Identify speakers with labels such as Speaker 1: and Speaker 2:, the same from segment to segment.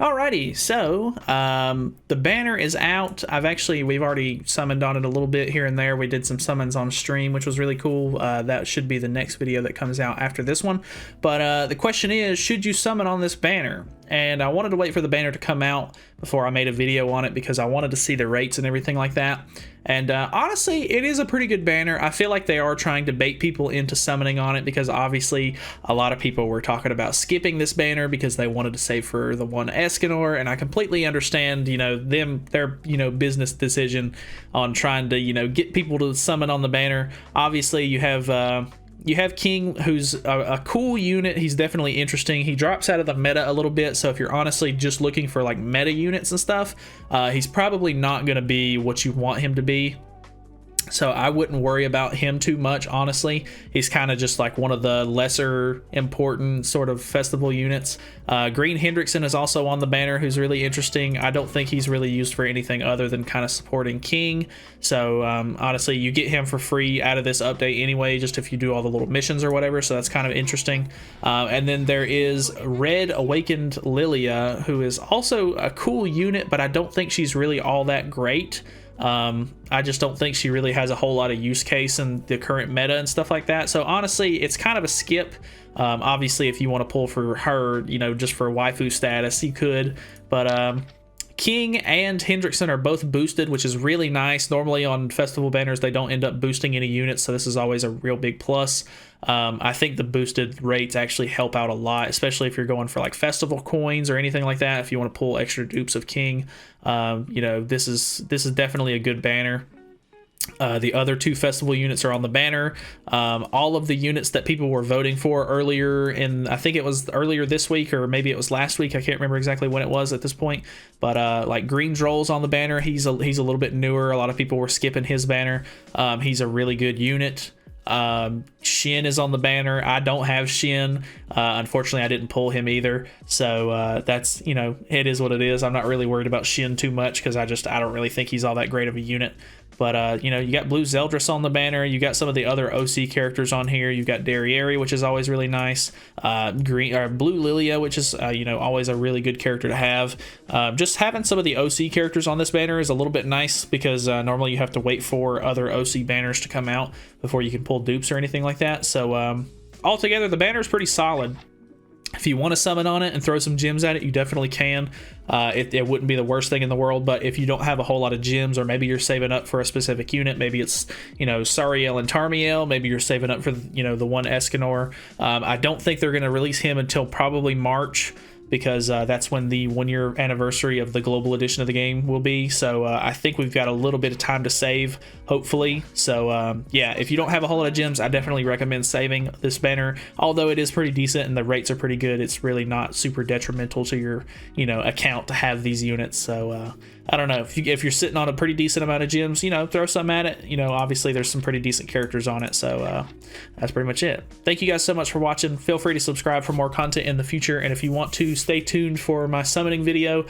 Speaker 1: Alrighty, so the banner is out. We've already summoned on it a little bit here and there. We did some summons on stream, which was really cool. That should be the next video that comes out after this one. But the question is, should you summon on this banner? And I wanted to wait for the banner to come out before I made a video on it because I wanted to see the rates and everything like that. And honestly, it is a pretty good banner. I feel like they are trying to bait people into summoning on it because obviously a lot of people were talking about skipping this banner because they wanted to save for the one Escanor, and I completely understand, their business decision on trying to, get people to summon on the banner. Obviously, you have King, who's a cool unit. He's definitely interesting. He drops out of the meta a little bit, so if you're honestly just looking for like meta units and stuff, he's probably not going to be what you want him to be. So I wouldn't worry about him too much, honestly. He's kind of just like one of the lesser important sort of festival units. Green Hendrickson is also on the banner, who's really interesting. I don't think he's really used for anything other than kind of supporting King. So honestly, you get him for free out of this update anyway, just if you do all the little missions or whatever. So that's kind of interesting. And then there is Red Awakened Lilia, who is also a cool unit, but I don't think she's really all that great. I just don't think she really has a whole lot of use case in the current meta and stuff like that. So honestly, it's kind of a skip. Obviously, if you want to pull for her, just for waifu status, you could. But King and Hendrickson are both boosted, which is really nice. Normally on festival banners, they don't end up boosting any units, so this is always a real big plus. I think the boosted rates actually help out a lot, especially if you're going for like festival coins or anything like that. If you want to pull extra dupes of King, this is definitely a good banner. The other two festival units are on the banner. All of the units that people were voting for earlier I think it was earlier this week, or maybe it was last week, I can't remember exactly when it was at this point, but like Green Droll's on the banner. He's a little bit newer. A lot of people were skipping his banner. He's a really good unit. Shin is on the banner. I don't have Shin. Unfortunately, I didn't pull him either. So that's, it is what it is. I'm not really worried about Shin too much because I don't really think he's all that great of a unit. But, you got Blue Zeldris on the banner. You got some of the other OC characters on here. You've got Derriere, which is always really nice. Blue Lilia, which is, always a really good character to have. Just having some of the OC characters on this banner is a little bit nice because normally you have to wait for other OC banners to come out before you can pull dupes or anything like that. So altogether, the banner is pretty solid. If you want to summon on it and throw some gems at it, you definitely can. It wouldn't be the worst thing in the world, but if you don't have a whole lot of gems, or maybe you're saving up for a specific unit, maybe it's, Sariel and Tarmiel, maybe you're saving up for, the one Escanor. I don't think they're going to release him until probably March, because that's when the 1-year anniversary of the global edition of the game will be. So I think we've got a little bit of time to save, hopefully. So yeah, if you don't have a whole lot of gems, I definitely recommend saving this banner. Although it is pretty decent and the rates are pretty good, it's really not super detrimental to your account to have these units. So I don't know, if you're sitting on a pretty decent amount of gems, throw some at it. Obviously there's some pretty decent characters on it. So that's pretty much it. Thank you guys so much for watching. Feel free to subscribe for more content in the future, and if you want to, stay tuned for my summoning video.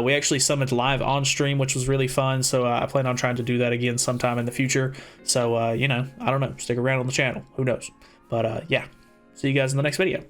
Speaker 1: We actually summoned live on stream, which was really fun, so I plan on trying to do that again sometime in the future. So I don't know, stick around on the channel, who knows. But yeah, see you guys in the next video.